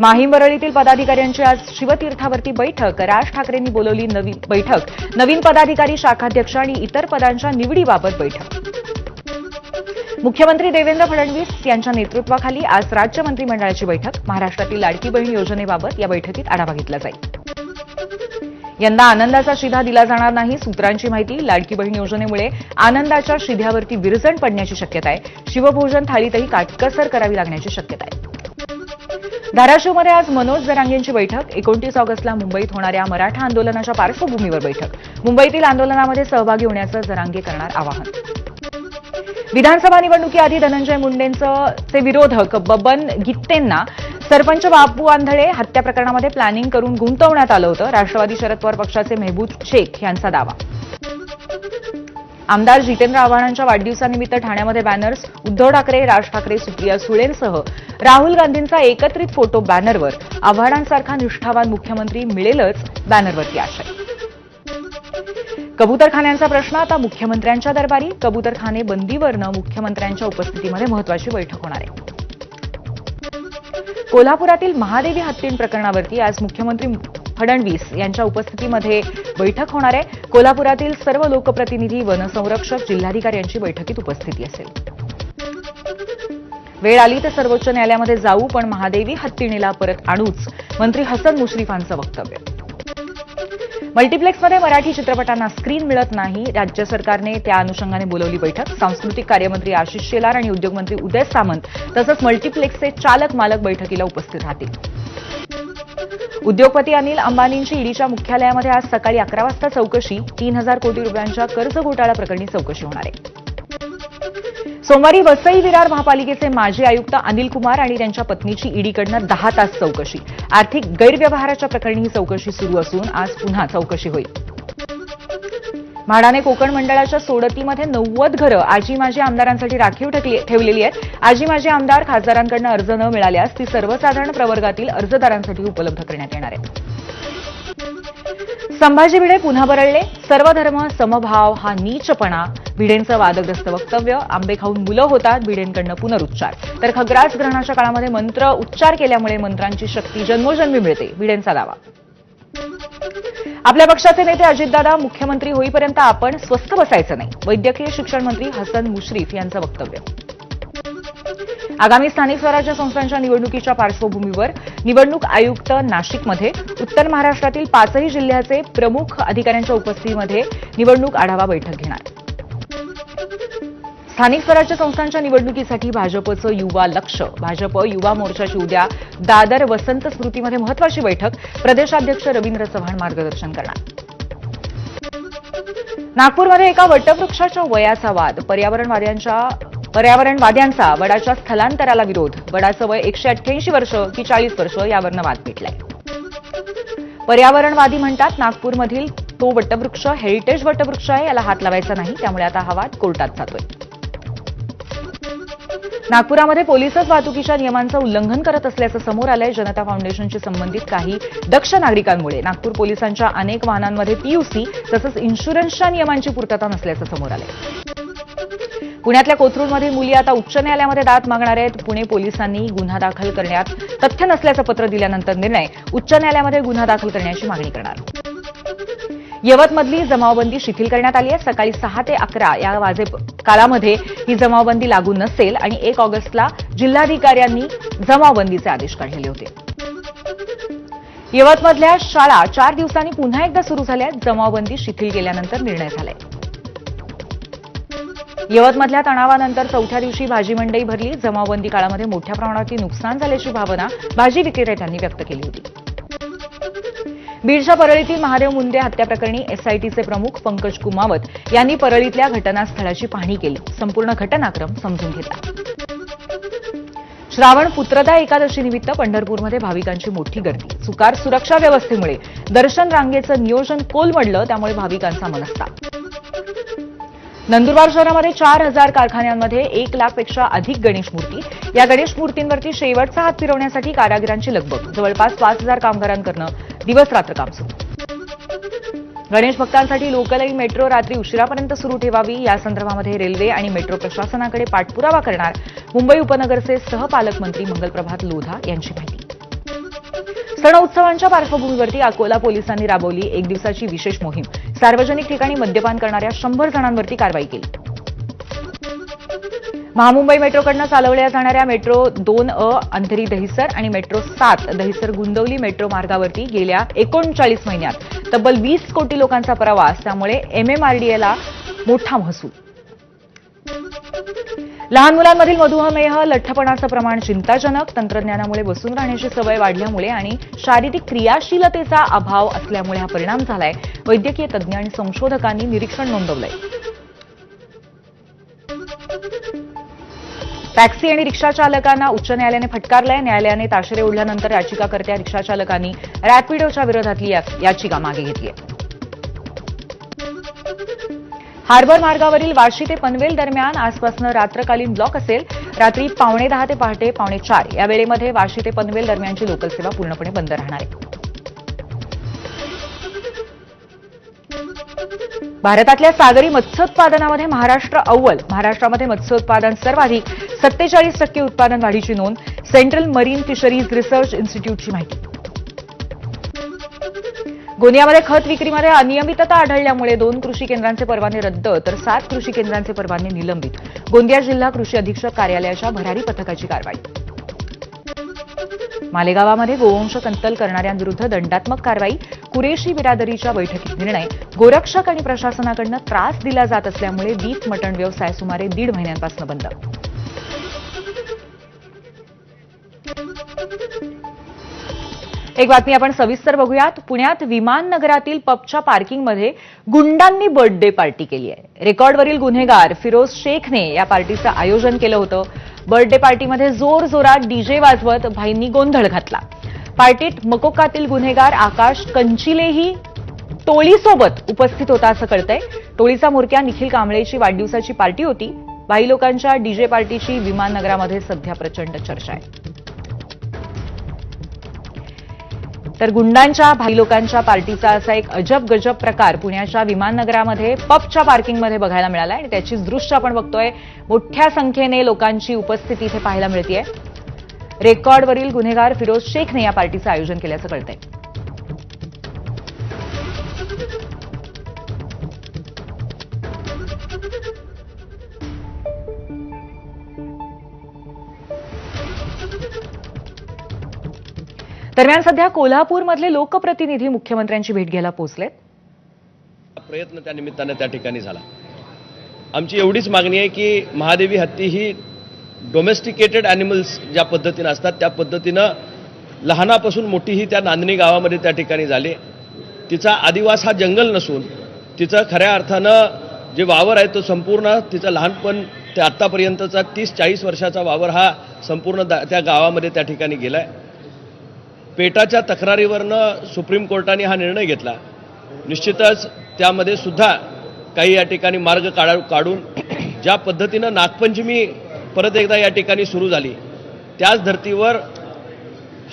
माहीमरळीतील पदाधिकाऱ्यांची आज शिवतीर्थावरती बैठक. राज ठाकरेंनी बोलवली नवीन पदाधिकारी, शाखाध्यक्ष आणि इतर पदांच्या निवडीबाबत बैठक. मुख्यमंत्री देवेंद्र फडणवीस यांच्या नेतृत्वाखाली आज राज्य मंत्रिमंडळाची बैठक. महाराष्ट्रातील लाडकी बहीण योजनेबाबत या बैठकीत आढावा घेतला जाईल. यंदा आनंदाचा शिधा दिला जाणार नाही, सूत्रांची माहिती. लाडकी बहीण योजनेमुळे आनंदाच्या शिध्यावरती विरजण पडण्याची शक्यता आहे. शिवभोजन थाळीतही काटकसर करावी लागण्याची शक्यता आहे. धाराशिवमध्ये आज मनोज जरांगेंची बैठक. 29 ऑगस्टला मुंबईत होणाऱ्या मराठा आंदोलनाच्या पार्श्वभूमीवर बैठक. मुंबईतील आंदोलनामध्ये सहभागी होण्याचं जरांगे करणार आवाहन. विधानसभा निवडणुकीआधी धनंजय मुंडेंचे विरोधक बबन गित्तेंना सरपंच बापू आंधळे हत्या प्रकरणामध्ये प्लॅनिंग करून गुंतवण्यात आलं होतं. राष्ट्रवादी शरद पवार पक्षाचे मेहबूब शेख यांचा दावा. आमदार जितेंद्र आव्हाडांच्या वाढदिवसानिमित्त ठाण्यामध्ये बॅनर्स. उद्धव ठाकरे, राज ठाकरे, सुप्रिया सुळेंसह राहुल गांधींचा एकत्रित फोटो बॅनरवर. आव्हाडांसारखा निष्ठावान मुख्यमंत्री मिळेलच, बॅनरवरती आशय. कबूतरखान्यांचा प्रश्न आता मुख्यमंत्र्यांच्या दरबारी. कबूतरखाने बंदीवरनं मुख्यमंत्र्यांच्या उपस्थितीमध्ये महत्वाची बैठक होणार आहे. कोल्हापुरातील महादेवी हत्तीण प्रकरणावरती आज मुख्यमंत्री फडणवीस यांच्या उपस्थितीमध्ये बैठक होणार आहे. कोल्हापुरातील सर्व लोकप्रतिनिधी, वनसंरक्षक, जिल्हाधिकारी यांची बैठकीत उपस्थिती असेल. वेळ आली तर सर्वोच्च न्यायालयामध्ये जाऊ, पण महादेवी हत्तीणीला परत आणूच, मंत्री हसन मुश्रीफांचं वक्तव्य. मल्टिप्लेक्समध्ये मराठी चित्रपटांना स्क्रीन मिळत नाही. राज्य सरकारने त्या अनुषंगाने बोलवली बैठक. सांस्कृतिक कार्यमंत्री आशिष शेलार आणि उद्योगमंत्री उदय सामंत तसंच मल्टिप्लेक्सचे चालक मालक बैठकीला उपस्थित राहतील. उद्योगपती अनिल अंबानींची ईडीच्या मुख्यालयामध्ये आज सकाळी 11 वाजता चौकशी. 3,000 कोटी रुपयांच्या कर्ज घोटाळा प्रकरणी चौकशी होणार आहे. सोमवारी वसई विरार महापालिकेचे माजी आयुक्त अनिल कुमार आणि त्यांच्या पत्नीची ईडीकडनं 10 तास चौकशी. आर्थिक गैरव्यवहाराच्या प्रकरणी ही चौकशी सुरू असून आज पुन्हा चौकशी होईल. म्हाडाने कोकण मंडळाच्या सोडतीमध्ये 90 घरं आजी माजी आमदारांसाठी राखीव ठेवलेली आहेत. आजी माजी आमदार खासदारांकडून अर्ज न मिळाल्यास ती सर्वसाधारण प्रवर्गातील अर्जदारांसाठी उपलब्ध करण्यात येणार आहेत. संभाजी भिडे पुन्हा बरळले. सर्व धर्म समभाव हा नीचपणा, भिडेंचं वादग्रस्त वक्तव्य. आंबे खाऊन मुलं होतात, भिडेंकडनं पुनरुच्चार. तर खग्रास ग्रहणाच्या काळामध्ये मंत्र उच्चार केल्यामुळे मंत्रांची शक्ती जन्मोजन्मी मिळते, भिडेंचा दावा. आपल्या पक्षाचे नेते अजितदादा, मुख्यमंत्री होईपर्यंत आपण स्वस्थ बसायचं नाही, वैद्यकीय शिक्षण मंत्री हसन मुश्रीफ यांचं वक्तव्य. आगामी स्थानिक स्वराज्य संस्थांच्या निवडणुकीच्या पार्श्वभूमीवर निवडणूक आयुक्त नाशिकमध्ये उत्तर महाराष्ट्रातील 5ही जिल्ह्याचे प्रमुख अधिकाऱ्यांच्या उपस्थितीमध्ये निवडणूक आढावा बैठक घेणार. स्थानिक स्वराज्य संस्थांच्या निवडणुकीसाठी भाजपचं युवा लक्ष्य. भाजप युवा मोर्चाची उद्या दादर वसंत स्मृतीमध्ये महत्वाची बैठक. प्रदेशाध्यक्ष रवींद्र चव्हाण मार्गदर्शन करणार. नागपूरमध्ये एका वटवृक्षाच्या वयाचा वाद. पर्यावरणवाद्यांचा वडाच्या स्थलांतराला विरोध. वडाचं वय 188 वर्ष की 40 वर्ष यावरनं वाद पेटलाय. पर्यावरणवादी म्हणतात नागपूरमधील तो वटवृक्ष हेरिटेज वटवृक्ष आहे, याला हात लावायचा नाही, त्यामुळे आता हा वाद कोर्टात जातोय. नागपुरामध्ये पोलिसच वाहतुकीच्या नियमांचं उल्लंघन करत असल्याचं समोर आलंय. जनता फाउंडेशनशी संबंधित काही दक्ष नागरिकांमुळे नागपूर पोलिसांच्या अनेक वाहनांमध्ये पीयूसी तसंच इन्शुरन्सच्या नियमांची पूर्तता नसल्याचं समोर आलंय. पुण्यातल्या कोथरूडमधील मुली आता उच्च न्यायालयामध्ये दाद मागणार आहेत. पुणे पोलिसांनी गुन्हा दाखल करण्यात तथ्य नसल्याचं पत्र दिल्यानंतर निर्णय. उच्च न्यायालयामध्ये गुन्हा दाखल करण्याची मागणी करणार. यवतमधली जमावबंदी शिथिल करण्यात आली आहे. सकाळी 6 ते 11 या काळामध्ये ही जमावबंदी लागू नसेल आणि 1 ऑगस्टला जिल्हाधिकाऱ्यांनी जमावबंदीचे आदेश काढलेले होते. यवतमधल्या शाळा 4 दिवसांनी पुन्हा एकदा सुरू झाल्या. जमावबंदी शिथिल केल्यानंतर निर्णय झालाय. यवतमधल्या तणावानंतर 4थ्या दिवशी भाजी मंडई भरली. जमावबंदी काळामध्ये मोठ्या प्रमाणात नुकसान झाल्याची भावना भाजी विक्रेत्यांनी व्यक्त केली होती. बीडच्या परळीतील महादेव मुंडे हत्या प्रकरणी एसआयटीचे प्रमुख पंकज कुमावत यांनी परळीतल्या घटनास्थळाची पाहणी केली. संपूर्ण घटनाक्रम समजून घेतला. श्रावण पुत्रदा एकादशीनिमित्त पंढरपूरमध्ये भाविकांची मोठी गर्दी. चुकार सुरक्षा व्यवस्थेमुळे दर्शन रांगेचं नियोजन कोलमडलं, त्यामुळे भाविकांचा मनस्ताप. नंदुरबार शहरामध्ये 4,000 कारखान्यांमध्ये 1 लाखपेक्षा अधिक गणेश मूर्ती. या गणेश मूर्तींवरती शेवटचा हात फिरवण्यासाठी कारागिरांची लगबग. जवळपास 5,000 कामगारांकडून दिवसरात्र काम सुरू. गणेश भक्तांसाठी लोकल मेट्रो रात्री उशिरापर्यंत सुरू ठेवावी, या संदर्भामध्ये रेल्वे आणि मेट्रो प्रशासनाकडे पाठपुरावा करणार मुंबई उपनगरचे सहपालकमंत्री मंगलप्रभात लोधा यांची माहिती. सण उत्सवांच्या पार्श्वभूमीवरती अकोला पोलिसांनी राबवली एक दिवसाची विशेष मोहीम. सार्वजनिक ठिकाणी मद्यपान करणाऱ्या 100 जणांवरती कारवाई केली. महामुंबई मेट्रोकडनं चालवल्या जाणाऱ्या मेट्रो 2A अंधेरी दहिसर आणि मेट्रो 7 दहिसर गुंदवली मेट्रो मार्गावरती गेल्या 39 महिन्यात तब्बल 20 कोटी लोकांचा प्रवास. त्यामुळे MMRDAला मोठा महसूल. लहान मुलांमधील मधुमेह, लठ्ठपणाचं प्रमाण चिंताजनक. तंत्रज्ञानामुळे बसून राहण्याची सवय वाढल्यामुळे आणि शारीरिक क्रियाशीलतेचा अभाव असल्यामुळे हा परिणाम झालाय. वैद्यकीय तज्ज्ञ आणि संशोधकांनी निरीक्षण नोंदवलंय. टॅक्सी आणि रिक्षा चालकांना उच्च न्यायालयाने फटकारलंय. न्यायालयाने ताशेरे ओढल्यानंतर याचिकाकर्त्या रिक्षा चालकांनी रॅपिडोच्या विरोधातली याचिका मागे घेतली आहे. हार्बर मार्गावरील वाशी ते पनवेल दरम्यान आजपासून रात्रकालीन ब्लॉक असेल. रात्री 10:15 ते पहाटे 4:45 या वेळेमध्ये वाशी ते पनवेल दरम्यानची लोकल सेवा पूर्णपणे बंद राहणार आहे. भारतातल्या सागरी मत्स्योत्पादनामध्ये महाराष्ट्र अव्वल. महाराष्ट्रामध्ये मत्स्योत्पादन सर्वाधिक 47% उत्पादन वाढीची नोंद. सेंट्रल मरीन फिशरीज रिसर्च इन्स्टिट्यूटची माहिती. गोंदियामध्ये खत विक्रीमध्ये अनियमितता आढळल्यामुळे 2 कृषी केंद्रांचे परवाने रद्द तर 7 कृषी केंद्रांचे परवाने निलंबित. गोंदिया जिल्हा कृषी अधीक्षक कार्यालयाच्या भरारी पथकाची कारवाई. मालेगावामध्ये गोवंश कत्तल करणाऱ्यांविरुद्ध दंडात्मक कारवाई. कुरेशी बिरादरीच्या बैठकीत निर्णय. गोरक्षक आणि प्रशासनाकडून त्रास दिला जात असल्यामुळे बीफ मटण व्यवसाय सुमारे 1.5 महिन्यांपासून बंद. एक बातमी आपण सविस्तर बघूयात. पुण्यात विमान नगरातील पबच्या पार्किंगमध्ये गुंडांनी बर्थडे पार्टी केली आहे. रेकॉर्डवरील गुन्हेगार फिरोज शेखने या पार्टीचं आयोजन केलं होतं. बर्थडे पार्टीमध्ये जोरजोरात डीजे वाजवत भाईंनी गोंधळ घातला. पार्टीत मकोकातील गुन्हेगार आकाश कंचिलेही टोळीसोबत उपस्थित होता असं कळतंय. टोळीचा म्होरक्या निखिल कांबळेची वाढदिवसाची पार्टी होती. भाई लोकांच्या डीजे पार्टीची विमान नगरामध्ये सध्या प्रचंड चर्चा आहे. तर गुंडांच्या भाई लोकांच्या पार्टीचा असा एक अजब गजब प्रकार पुण्याच्या विमाननगरामध्ये पबच्या पार्किंगमध्ये बघायला मिळाला आणि त्याची दृश्य आपण बघतोय. मोठ्या संख्येने लोकांची उपस्थिती इथे पाहायला मिळतेय. रेकॉर्डवरील गुन्हेगार फिरोज शेखने या पार्टीचं आयोजन केल्याचं कळतंय. दरम्यान सध्या कोल्हापूरमधले लोकप्रतिनिधी मुख्यमंत्र्यांची भेट घ्यायला पोहोचलेत. प्रयत्न त्या निमित्तानं त्या ठिकाणी झाला. आमची एवढीच मागणी आहे की महादेवी हत्ती ही डोमेस्टिकेटेड ॲनिमल्स ज्या पद्धतीनं असतात त्या पद्धतीनं लहानापासून मोठी ही त्या नांदणी गावामध्ये त्या ठिकाणी झाली. तिचा आदिवास हा जंगल नसून तिचं खऱ्या अर्थानं जे वावर आहे तो संपूर्ण तिचं लहानपण ते आत्तापर्यंतचा 30-40 वर्षाचा वावर हा संपूर्ण त्या गावामध्ये त्या ठिकाणी गेला आहे. पेटाच्या तक्रारीवरनं सुप्रीम कोर्टाने हा निर्णय घेतला. निश्चितच त्यामध्ये सुद्धा काही या ठिकाणी मार्ग काढून ज्या पद्धतीनं नागपंचमी परत एकदा या ठिकाणी सुरू झाली त्याच धर्तीवर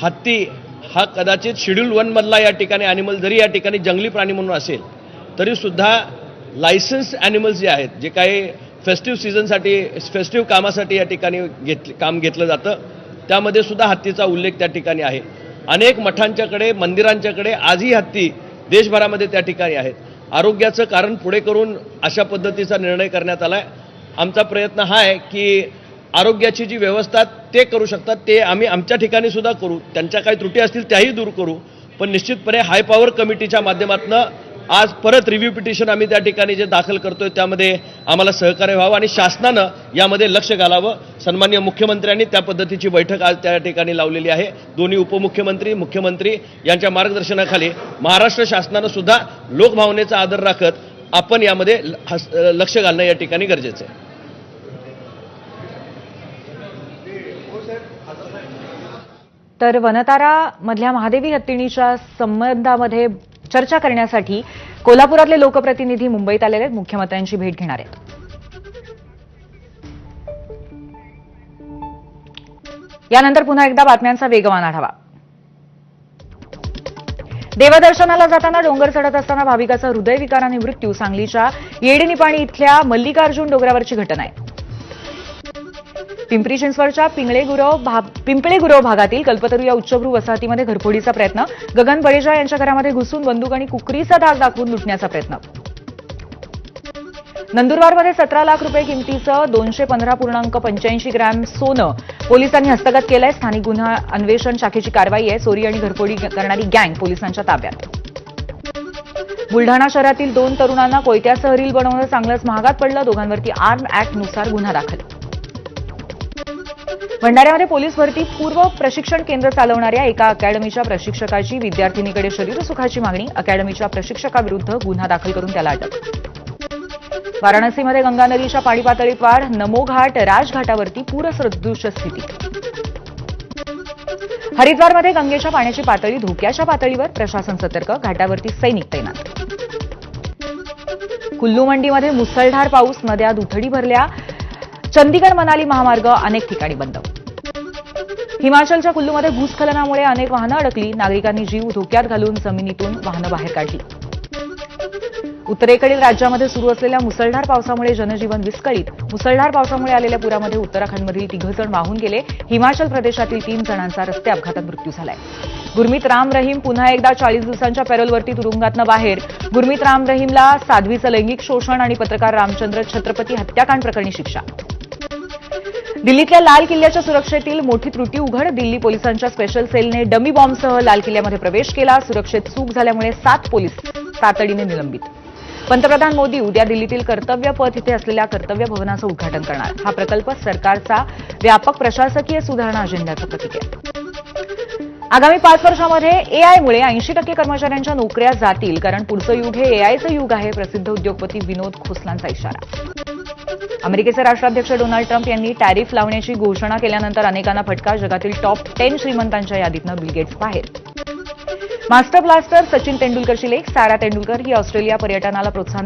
हत्ती हा कदाचित शेड्यूल 1 मधला या ठिकाणी ॲनिमल जरी या ठिकाणी जंगली प्राणी म्हणून असेल तरीसुद्धा लायसन्स ॲनिमल्स जे आहेत जे काही फेस्टिव्ह सीझनसाठी फेस्टिव्ह कामासाठी या ठिकाणी काम घेतलं जातं त्यामध्ये सुद्धा हत्तीचा उल्लेख त्या ठिकाणी आहे. अनेक मठांच्याकडे मंदिरांच्याकडे आजही हत्ती देशभरामध्ये त्या ठिकाणी आहेत. आरोग्याचं कारण पुढे करून अशा पद्धतीचा निर्णय करण्यात आला आहे. आमचा प्रयत्न हा आहे की आरोग्याची जी व्यवस्था ते करू शकतात ते आम्ही आमच्या ठिकाणी सुद्धा करू. त्यांच्या काही त्रुटी असतील त्याही दूर करू. पण निश्चितपणे हाय पॉवर कमिटीच्या माध्यमातून आज परत रिव्ह्यू पिटिशन आम्ही त्या ठिकाणी जे दाखल करतोय त्यामध्ये आम्हाला सहकार्य व्हावं आणि शासनानं यामध्ये लक्ष घालावं. सन्माननीय मुख्यमंत्र्यांनी त्या पद्धतीची बैठक आज त्या ठिकाणी लावलेली आहे. दोन्ही उपमुख्यमंत्री मुख्यमंत्री यांच्या मार्गदर्शनाखाली महाराष्ट्र शासनानं सुद्धा लोकभावनेचा आदर राखत आपण यामध्ये लक्ष घालणं या ठिकाणी गरजेचं आहे. तर वनतारा मधल्या महादेवी हत्तीणीच्या संबंधामध्ये चर्चा करण्यासाठी कोल्हापुरातले लोकप्रतिनिधी मुंबईत आलेले आहेत. मुख्यमंत्र्यांची भेट घेणार आहेत. यानंतर पुन्हा एकदा बातम्यांचा वेगवान आढावा. देवदर्शनाला जाताना डोंगर चढत असताना भाविकाचा हृदयविकाराने मृत्यू. सांगलीच्या येडीनिपाणी इथल्या मल्लिकार्जुन डोंगरावरची घटना आहे. पिंपरी चिंचवडच्या पिंपळे गुरव भागातील कल्पतरू या उच्चभ्रू वसाहतीमध्ये घरफोडीचा प्रयत्न. गगन बळेजा यांच्या घरामध्ये घुसून बंदूक आणि कुकरीचा धाक दाखवून लुटण्याचा प्रयत्न. नंदुरबारमध्ये 17 लाख रुपये किमतीचं 215.85 ग्रॅम सोनं पोलिसांनी हस्तगत केलंय. स्थानिक गुन्हा अन्वेषण शाखेची कारवाई आहे. चोरी आणि घरफोडी करणारी गँग पोलिसांच्या ताब्यात. बुलढाणा शहरातील 2 तरुणांना कोयत्यासह रील बनवणं चांगलंच महागात पडलं. दोघांवरती आर्म ऍक्टनुसार गुन्हा दाखल. भंडाऱ्यामध्ये पोलीस भरती पूर्व प्रशिक्षण केंद्र चालवणाऱ्या एका अकॅडमीच्या प्रशिक्षकाची विद्यार्थिनीकडे शरीरसुखाची मागणी. अकॅडमीच्या प्रशिक्षकाविरुद्ध गुन्हा दाखल करून त्याला अटक. वाराणसीमध्ये गंगा नदीच्या पाणी पातळीत वाढ. नमो घाट राजघाटावरती पूरसदृश स्थिती. हरिद्वारमध्ये गंगेच्या पाण्याची पातळी धोक्याच्या पातळीवर. प्रशासन सतर्क. घाटावरती सैनिक तैनात. कुल्लू मंडीमध्ये मुसळधार पाऊस. नद्या दुथडी भरल्या. चंदीगड मनाली महामार्ग अनेक ठिकाणी बंद. हिमाचलच्या कुल्लूमध्ये भूस्खलनामुळे अनेक वाहनं अडकली. नागरिकांनी जीव धोक्यात घालून जमिनीतून वाहनं बाहेर काढली. उत्तरेकडील राज्यामध्ये सुरू असलेल्या मुसळधार पावसामुळे जनजीवन विस्कळीत. मुसळधार पावसामुळे आलेल्या पुरामध्ये उत्तराखंडमधील 3 जण वाहून गेले. हिमाचल प्रदेशातील 3 जणांचा रस्ते अपघातात मृत्यू झालाय. गुरमीत राम रहीम पुन्हा एकदा 40 दिवसांच्या पॅरोलवरती तुरुंगातनं बाहेर. गुरमीत राम रहीमला साध्वीचं लैंगिक शोषण आणि पत्रकार रामचंद्र छत्रपती हत्याकांड प्रकरणी शिक्षा. दिल्लीतल्या लाल किल्ल्याच्या सुरक्षेतील मोठी त्रुटी उघड. दिल्ली पोलिसांच्या स्पेशल सेलने डमी बॉम्बसह लाल किल्ल्यामध्ये प्रवेश केला. सुरक्षेत चूक झाल्यामुळे 7 पोलीस तातडीने निलंबित. पंतप्रधान मोदी उद्या दिल्लीतील कर्तव्य पथ इथे असलेल्या कर्तव्य भवनाचं उद्घाटन करणार. हा प्रकल्प सरकारचा व्यापक प्रशासकीय सुधारणा अजेंड्याचं प्रतीक आहे. आगामी 5 वर्षांमध्ये एआयमुळे 80% कर्मचाऱ्यांच्या नोकऱ्या जातील. कारण पुढचं युग हे एआयचं युग आहे. प्रसिद्ध उद्योगपती विनोद खोसलांचा इशारा. अमेरिकेचे राष्ट्राध्यक्ष डोनाल्ड ट्रम्प यांनी टॅरिफ लावण्याची घोषणा केल्यानंतर अनेकांना फटका. जगातील टॉप 10 श्रीमंतांच्या यादीतनं बिल गेट्स बाहेर. मास्टर ब्लास्टर सचिन तेंडुलकरची लेख सारा तेंडुलकर ही ऑस्ट्रेलिया पर्यटनाला प्रोत्साहन